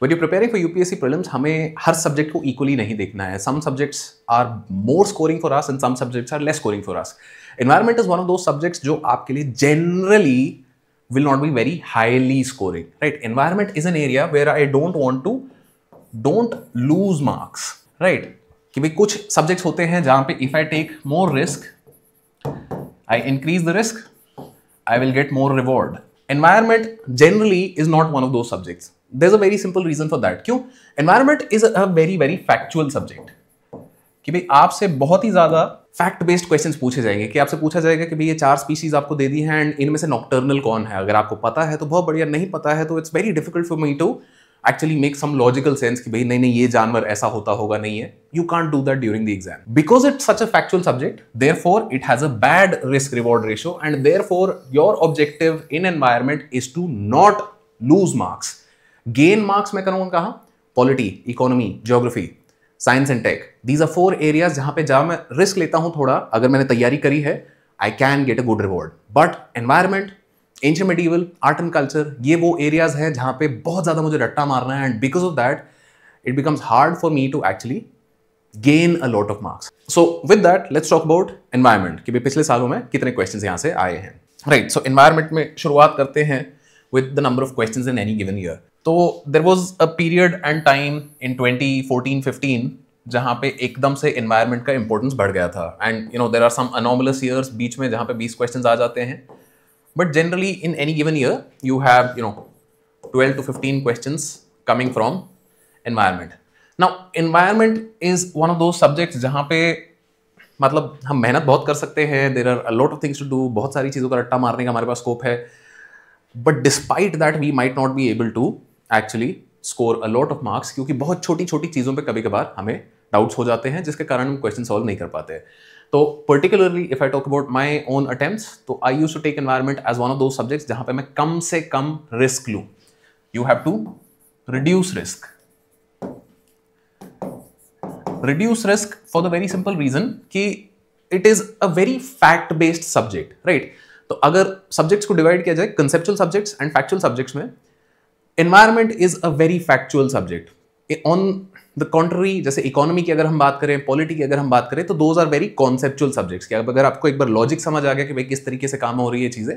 When you're preparing for UPSC prelims, हमें हर subject को equally नहीं देखना है. Some subjects are more scoring for us and some subjects are less scoring for us. Environment is one of those subjects जो आपके लिए generally will not be very highly scoring, right? Environment is an area where I don't lose marks, right? कि भाई कुछ subjects होते हैं जहाँ पे if I take more risk, I increase the risk, I will get more reward. Environment generally is not one of those subjects. There's a very simple reason for that. क्यों? Environment is a very factual subject. कि भाई आपसे बहुत ही ज्यादा fact based questions पूछे जाएंगे कि आपसे पूछा जाएगा कि भाई ये 4 स्पीशीज आपको दे दी हैं एंड इनमें से नॉक्टर्नल कौन है. अगर आपको पता है तो बहुत बढ़िया, नहीं पता है तो it's very difficult for me to actually make some logical sense कि भाई नहीं ये जानवर ऐसा होता होगा, नहीं है. You can't do that during the exam because it's such a factual subject. Therefore it has a bad risk reward ratio and therefore your objective in environment is to not lose marks. Gain marks मैं करूंगा कहां? Polity, economy, geography, science and tech. These are 4 areas जहां पे जहां मैं risk लेता हूं थोड़ा, अगर मैंने तैयारी करी है I can get a good reward. But environment, ancient medieval, art and culture, ये वो एरियाज हैं जहां पे बहुत ज्यादा मुझे रट्टा मारना है and because of that it becomes hard for me to actually gain a lot of marks. So with that let's talk about environment कि पिछले सालों में कितने क्वेश्चंस यहां से आए हैं. राइट, सो एनवायरनमेंट में शुरुआत करते हैं with the number of questions in any given year. तो there was a period and time in 2014-15 जहाँ पे एकदम से environment का importance बढ़ गया था. And you know there are some anomalous years बीच में जहाँ पे 20 questions आ जाते हैं. But generally in any given year you have 12 to 15 questions coming from environment. Now environment is one of those subjects जहाँ पे मतलब हम मेहनत बहुत कर सकते हैं. There are a lot of things to do. बहुत सारी चीज़ों का रट्टा मारने का हमारे पास स्कोप है. But despite that we might not be able to actually score a lot of marks क्योंकि बहुत छोटी छोटी चीज़ों पे कभी कभार हमें डाउट्स हो जाते हैं जिसके कारण हम क्वेश्चन सॉल्व नहीं कर पाते. तो particularly if I talk about my own attempts, तो I used to take environment as one of those subjects जहाँ पे मैं कम से कम रिस्क लूँ. You have to reduce risk. Reduce risk for the very simple reason कि it is a very fact based subject, right. तो अगर सब्जेक्ट्स को डिवाइड किया जाए conceptual subjects and factual subjects में, environment is a very factual subject. On the contrary, जैसे economy की अगर हम बात करें, पॉलिटी की अगर हम बात करें, तो those are very conceptual subjects. कि अगर आपको एक बार लॉजिक समझ आ गया कि भाई किस तरीके से काम हो रही है चीजें,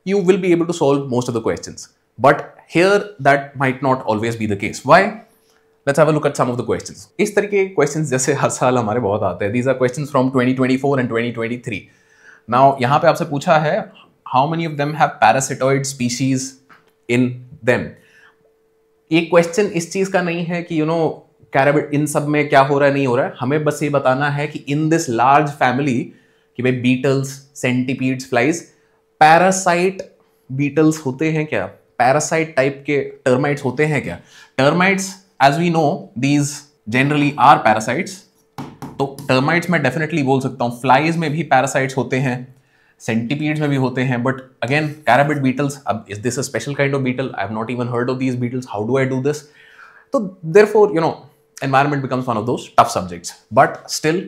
you will be able to solve most of the questions. But here that might not always be the case. Why? Let's have a look at some of the questions. इस तरीके के क्वेश्चंस जैसे हर साल हमारे बहुत आते हैं. These are questions from 2024 and 2023. Now यहाँ पे आपसे पूछा है how many of them have parasitoid species in them. ये क्वेश्चन इस चीज का नहीं है कि कैराबिट इन सब में क्या हो रहा है नहीं हो रहा है. हमें बस ये बताना है कि इन दिस लार्ज फैमिली कि भाई beetles, centipedes, flies, parasite beetles होते हैं क्या? पैरासाइट टाइप के टर्माइट्स होते हैं क्या? Termites as we know these generally are parasites. तो टर्माइट्स में डेफिनेटली बोल सकता हूं. फ्लाइज में भी पैरासाइट्स होते हैं, सेंटीपीड्स में भी होते हैं. बट अगेन कैराबिट बीटल्स, अब is this a special kind of beetle? I have not even heard of these beetles. How do I do this? तो therefore environment becomes one of those tough subjects. But still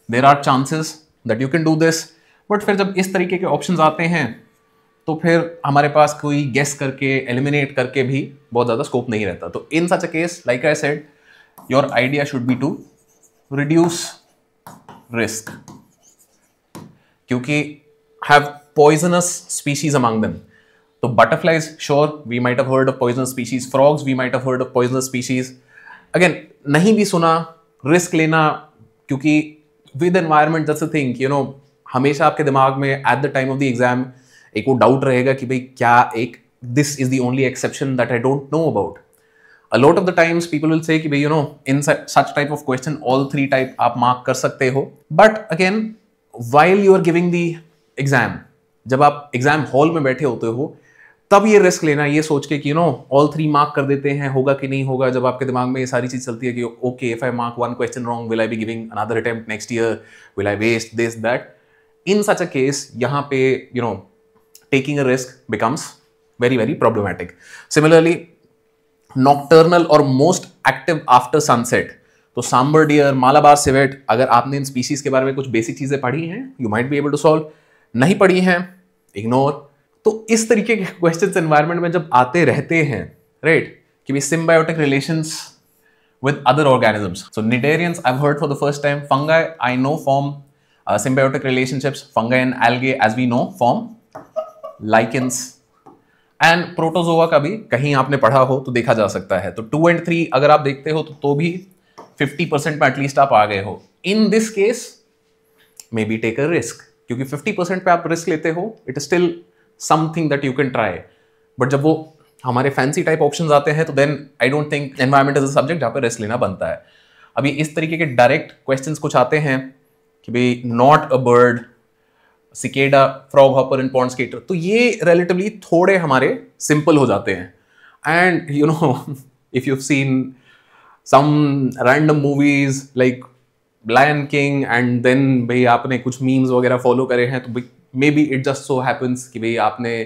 there are chances that you can do this. But फिर जब इस तरीके के options आते हैं तो फिर हमारे पास कोई गेस करके, एलिमिनेट करके भी बहुत ज्यादा स्कोप नहीं रहता. तो in such a case, like I said, your idea should be to reduce risk, क्योंकि have poisonous species among them. So butterflies, sure, we might have heard of poisonous species. Frogs, we might have heard of poisonous species. Again, नहीं भी सुना, risk लेना, क्योंकि with environment that's the thing, हमेशा आपके दिमाग में at the time of the exam एक वो डाउट रहेगा कि भाई क्या एक this is the only exception that I don't know about. A lot of the times people will say कि भाई in such type of question all 3 type आप mark कर सकते हो. But again, while you are giving the exam, जब आप exam hall में बैठे होते हो तब ये रिस्क लेना, ये सोच के कि ऑल 3 मार्क कर देते हैं, होगा कि नहीं होगा. जब आपके दिमाग में ये सारी चीज चलती है कि okay, if I mark 1 question wrong, will I be giving another attempt next year, will I waste this that. In such a case यहाँ पे taking a risk becomes very very problematic. Similarly nocturnal और most active after sunset, तो sambar dear, Malabar civet, अगर आपने इन species के बारे में कुछ बेसिक चीजें पढ़ी हैं, you might be able to solve. नहीं पढ़ी हैं, इग्नोर. तो इस तरीके के क्वेश्चंस एनवायरनमेंट में जब आते रहते हैं, राइट, कि भी symbiotic relations with other organisms. So cnidarians I've heard for the first time. Fungi I know form symbiotic relationships. Fungi and algae as we know form lichens. And protozoa का भी कहीं आपने पढ़ा हो तो देखा जा सकता है. तो 2 and 3 अगर आप देखते हो तो भी 50% में एटलीस्ट आप आ गए हो. In this case maybe take a risk, क्योंकि 50% पे आप रिस्क लेते हो, it is still something that you can try. But जब वो हमारे फैंसी टाइप ऑप्शंस आते हैं तो then I don't think environment is a subject जहां पे रिस्क लेना बनता है. अभी इस तरीके के डायरेक्ट क्वेश्चंस कुछ आते हैं कि भाई not a bird, cicada, frog hopper and pond skater, तो ये रिलेटिवली थोड़े हमारे सिंपल हो जाते हैं. And you know if you seen some random movies like Lion King and then भाई आपने कुछ मीम्स वगैरह फॉलो करे हैं, तो maybe it just so happens कि भाई आपने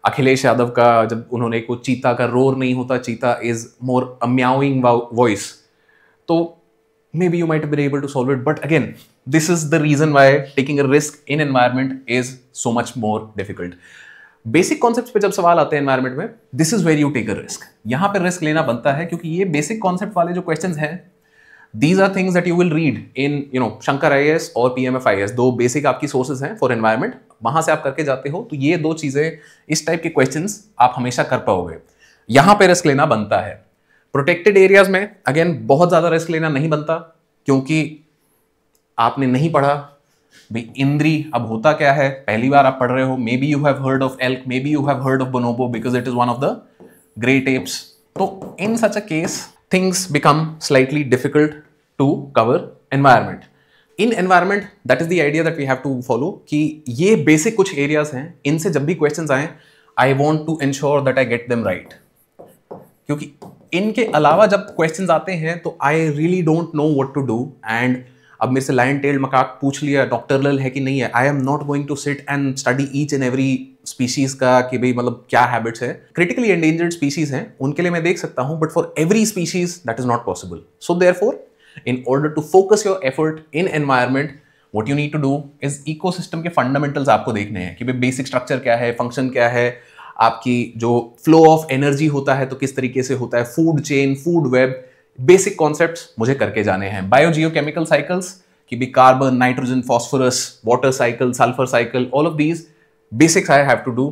अखिलेश यादव का, जब उन्होंने को चीता का रोर नहीं होता, cheetah is more a meowing voice, तो maybe you might have been able to solve it. But again, this is the reason why taking a risk in environment is so much more difficult. Basic concepts पे जब सवाल आते हैं environment में, this is where you take a risk. यहाँ पे risk लेना बनता है, क्योंकि ये basic concept वाले जो questions हैं, these are things that you will read in, you know, Shankar IAS और PMFIS, दो basic आपकी sources हैं for environment. वहाँ से आप करके जाते हो, तो ये दो चीजें, इस टाइप के questions आप हमेशा कर पाओगे. यहाँ पे risk लेना बनता है. प्रोटेक्टेड एरियाज में अगेन बहुत ज्यादा रिस्क लेना नहीं बनता, क्योंकि आपने नहीं पढ़ा भाई इंद्री अब होता क्या है, पहली बार आप पढ़ रहे हो. Maybe you have heard of elk, maybe you have heard of bonobo because it is one of the great apes. तो in such a case things become slightly difficult to cover environment. In environment that is the idea that we have to follow, कि ये basic कुछ areas हैं, इनसे जब भी questions आए I want to ensure that I get them right. क्योंकि इनके अलावा जब क्वेश्चंस आते हैं तो I really don't know what to do. And अब मेरे से लायन टेल्ड मकाक पूछ लिया डॉक्टरल है कि नहीं है, I am not going to sit and study each and every species का कि भाई मतलब क्या हैबिट्स है. क्रिटिकली एंडेंजर्ड स्पीशीज हैं, उनके लिए मैं देख सकता हूं, but for every species that is not possible. So therefore in order to focus your effort in environment, what you need to do is ecosystem के फंडामेंटल्स आपको देखने हैं कि भाई बेसिक स्ट्रक्चर क्या है, फंक्शन क्या है, आपकी जो फ्लो ऑफ एनर्जी होता है तो किस तरीके से होता है, food chain, food web, basic concepts मुझे करके जाने हैं. बायोजियोकेमिकल साइकिल्स कि भी carbon, nitrogen, phosphorus, water cycle, sulphur cycle, all of these basics I have to do.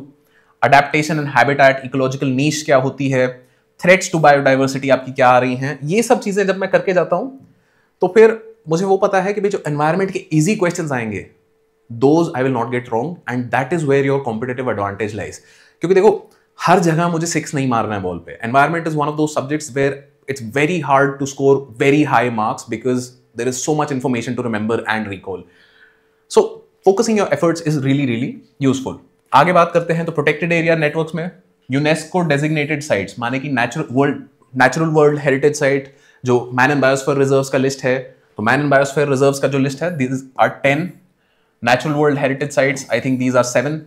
Adaptation and habitat, ecological niche क्या होती है, थ्रेट्स टू बायोडाइवर्सिटी आपकी क्या आ रही हैं, ये सब चीजें जब मैं करके जाता हूं तो फिर मुझे वो पता है कि भाई जो एनवायरमेंट के इजी क्वेश्चंस आएंगे, those I will not get wrong, and that is where your competitive advantage lies. क्योंकि देखो हर जगह मुझे 6 नहीं मारना है बॉल पे. Environment is one of those subjects where it's very hard to score very high marks because there is so much information to remember and recall. So focusing your efforts is really really useful. आगे बात करते हैं तो protected area networks में UNESCO designated sites, माने कि natural world heritage site, जो man and biosphere reserves का लिस्ट है, तो मैन एंड बायोस्फीयर रिजर्व्स का जो लिस्ट है, these are 10 natural world heritage sites. I think these are 7.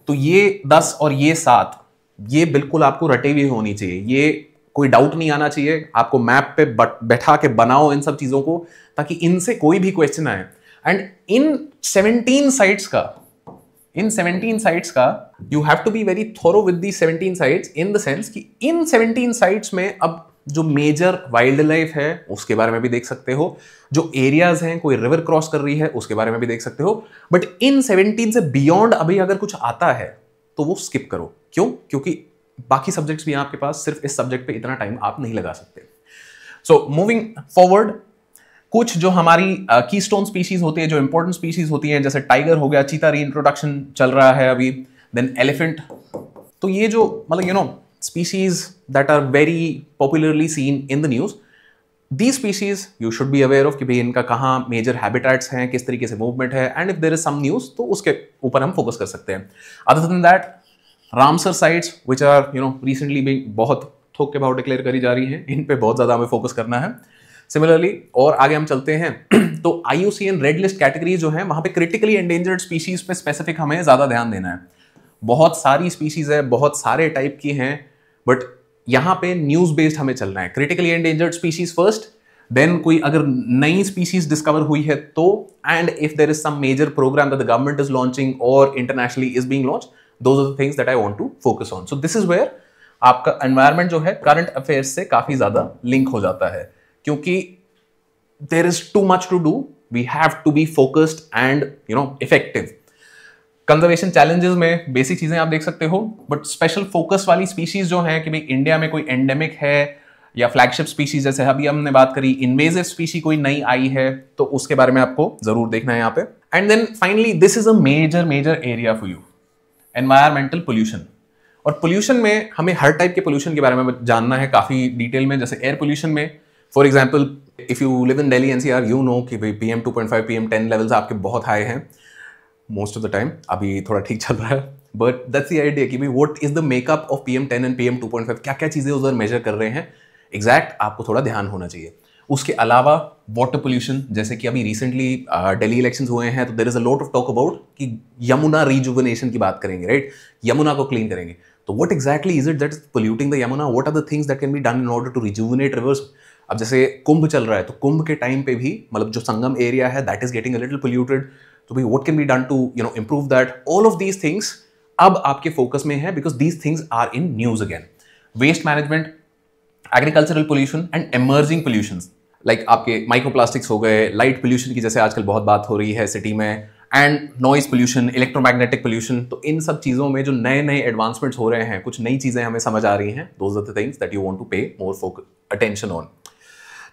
तो ये 10 और ये 7, ये बिल्कुल आपको रटे हुए होनी चाहिए, ये कोई डाउट नहीं आना चाहिए. आपको मैप पे बैठा के बनाओ इन सब चीजों को, ताकि इनसे कोई भी क्वेश्चन आए. एंड इन 17 साइट्स का you have to be very thorough with the 17 sites, in the sense कि इन 17 साइट्स में अब जो मेजर वाइल्ड लाइफ है उसके बारे में भी देख सकते हो, जो एरियाज हैं, कोई रिवर क्रॉस कर रही है उसके बारे में भी देख सकते हो. बट इन 17 से बियॉन्ड अभी अगर कुछ आता है तो वो स्किप करो. क्यों? क्योंकि बाकी सब्जेक्ट्स भी हैं आपके पास, सिर्फ इस सब्जेक्ट पे इतना टाइम आप नहीं लगा सकते. सो मूविंग फॉरवर्ड, कुछ जो हमारी कीस्टोन स्पीशीज होती है, जो इंपॉर्टेंट स्पीशीज होती हैं, जैसे टाइगर हो गया, चीता रीइंट्रोडक्शन चल रहा है अभी, देन एलिफेंट. तो ये जो मतलब you know species that are very popularly seen in the news, these species you should be aware of कि भाई इनका कहाँ major habitats हैं, किस तरीके से movement है, and if there is some news तो उसके ऊपर हम focus कर सकते हैं. Other than that, Ramsar sites which are you know recently being बहुत थोक के भाव डिक्लेयर करी जा रही हैं, इन पे बहुत ज़्यादा हमें फोकस करना है. सिमिलरली और आगे हम चलते हैं तो IUCN रेड लिस्ट कैटेगरी जो है, वहाँ पे क्रिटिकली एंडेंजर्ड स्पीशीज पे स्पेसिफिक हमें ज़्यादा ध्यान देना है. बहुत सारी स्पीशीज है, बहुत सारे टाइप की हैं, बट यहां पे न्यूज बेस्ड हमें चलना है. Critically endangered species first, then कोई अगर नई स्पीशीज डिस्कवर हुई है तो, and if there is some major programme that the government is launching और internationally is being launched, those are the things that I want to focus on. So this is where आपका environment जो है current affairs से काफी ज्यादा link हो जाता है, क्योंकि there is too much to do, we have to be focused and effective. Conservation challenges में बेसिक चीजें आप देख सकते हो, बट स्पेशल फोकस वाली स्पीशीज जो है कि भाई इंडिया में कोई एंडेमिक है या फ्लैगशिप स्पीशीज, जैसे अभी हमने बात करी इन्वेजिव स्पीशी कोई नई आई है, तो उसके बारे में आपको जरूर देखना है यहाँ पे। And then finally this is a major area for you, environmental pollution. और पोल्यूशन में हमें हर टाइप के पोल्यूशन के बारे में जानना है काफी डिटेल में। जैसे एयर पोल्यूशन में for example if you live in Delhi NCR, you know कि भाई PM2.5 PM10 लेवल्स आपके बहुत हाई हैं मोस्ट ऑफ द टाइम। अभी थोड़ा ठीक चल रहा है, बट दैट्स द आइडिया कि भाई what is the makeup of PM10 and PM2.5, क्या क्या चीजें उधर मेजर कर रहे हैं एग्जैक्ट, आपको थोड़ा ध्यान होना चाहिए। उसके अलावा वाटर पोल्यूशन, जैसे कि अभी रिसेंटली दिल्ली इलेक्शंस हुए हैं, तो there is a lot of talk about कि यमुना रिजुविनेशन की बात करेंगे, राइट, यमुना को क्लीन करेंगे। तो what exactly is it that is polluting the Yamuna, what are the things that can be done in order to rejuvenate rivers. अब जैसे कुंभ चल रहा है, तो कुंभ के टाइम पे भी मतलब जो संगम एरिया है that is getting a little polluted, तो भाई what can be done to improve that. All of these things अब आपके फोकस में है, because these things are in news again. Waste management, agricultural pollution and emerging pollutions like आपके microplastics हो गए, light pollution की जैसे आजकल बहुत बात हो रही है सिटी में, and noise pollution, electromagnetic pollution. तो इन सब चीज़ों में जो नए नए एडवांसमेंट्स हो रहे हैं, कुछ नई चीज़ें हमें समझ आ रही हैं, those are the things that you want to pay more attention on.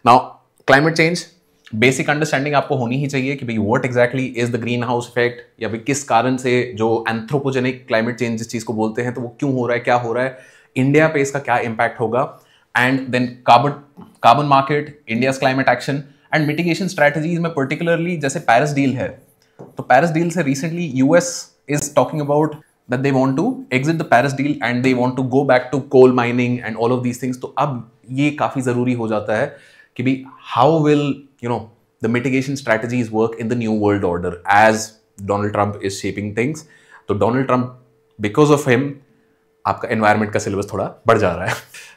Now climate change, basic understanding आपको होनी ही चाहिए कि भाई what exactly is the greenhouse effect, या भाई किस कारण से जो एंथ्रोपोजेनिक क्लाइमेट चेंज जिस चीज़ को बोलते हैं, तो वो क्यों हो रहा है, क्या हो रहा है, इंडिया पे इसका क्या इंपैक्ट होगा। And then carbon market, India's climate action and mitigation strategies में पर्टिकुलरली जैसे पेरिस डील है, तो पेरिस डील से recently US is talking about that they want to exit the Paris deal and they want to go back to coal mining and all of these things. तो अब ये काफी जरूरी हो जाता है कि भाई how will the mitigation strategies work in the new world order as Donald Trump is shaping things. तो Donald Trump, because of him, आपका environment का syllabus थोड़ा बढ़ जा रहा है,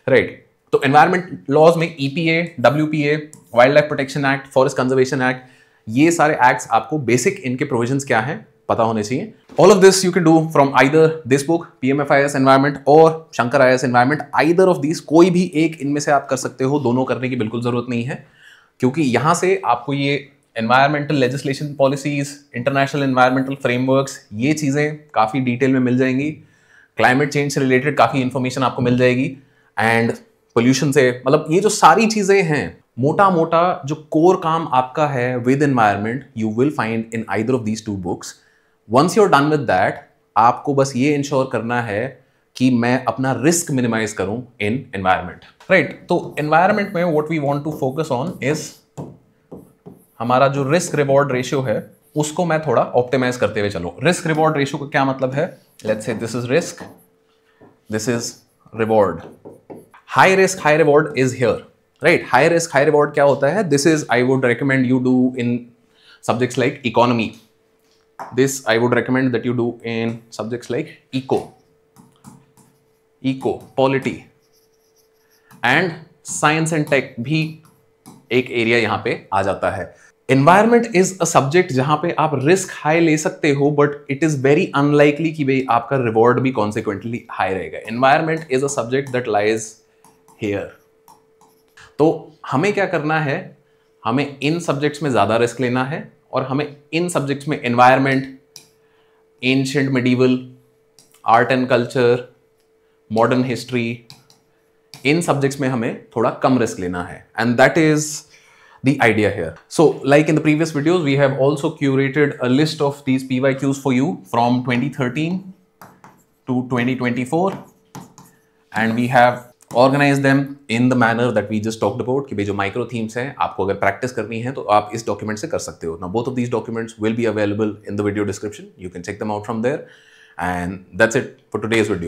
right? तो environment laws में EPA, WPA, Wildlife Protection Act, Forest Conservation Act, ये सारे acts आपको basic इनके provisions क्या हैं पता होने चाहिए। All of this you can do from either this book, PMFIS Environment, और Shankar IAS Environment. Either of these, कोई भी एक इनमें से आप कर सकते हो, दोनों करने की बिल्कुल जरूरत नहीं है, क्योंकि यहां से आपको ये environmental legislation policies, international environmental frameworks, ये चीज़ें काफ़ी डिटेल में मिल जाएंगी। क्लाइमेट चेंज से रिलेटेड काफ़ी इंफॉर्मेशन आपको मिल जाएगी, एंड पोल्यूशन से, मतलब ये जो सारी चीज़ें हैं, मोटा मोटा जो कोर काम आपका है with environment, you will find in either of these two books. Once you are done with that, आपको बस ये इंश्योर करना है कि मैं अपना रिस्क मिनिमाइज करूं इन एनवायरमेंट, राइट। तो एनवायरमेंट में what we want to focus on is हमारा जो रिस्क रिवॉर्ड रेशियो है, उसको मैं थोड़ा ऑप्टिमाइज करते हुए चलो। रिस्क रिवॉर्ड रेशियो का क्या मतलब है? Let's say this is risk, this is reward. High risk high reward is here, right. High risk high reward क्या होता है? This is I would recommend you do in subjects like economy, this I would recommend that you do in subjects like eco polity and science and tech भी एक area यहां पे आ जाता है। Environment is a subject जहां पे आप risk high ले सकते हो, but it is very unlikely कि भाई आपका रिवॉर्ड भी कॉन्सिक्वेंटली हाई रहेगा। Environment is a subject that lies here. तो हमें क्या करना है? हमें इन सब्जेक्ट्स में ज्यादा रिस्क लेना है, और हमें इन सब्जेक्ट्स में environment, ancient medieval, art and culture, modern history, इन सब्जेक्ट्स में हमें थोड़ा कम रिस्क लेना है, and that is the idea here. So like in the previous videos, we have also curated a list of these PYQs for you from 2013 to 2024, and we have organized them in the manner that we just talked about कि भाई जो micro themes हैं, आपको अगर practice करनी है तो आप इस डॉक्यूमेंट से कर सकते हो। Now both of these documents will be available in the video description. You can check them out from there, and that's it for today's video.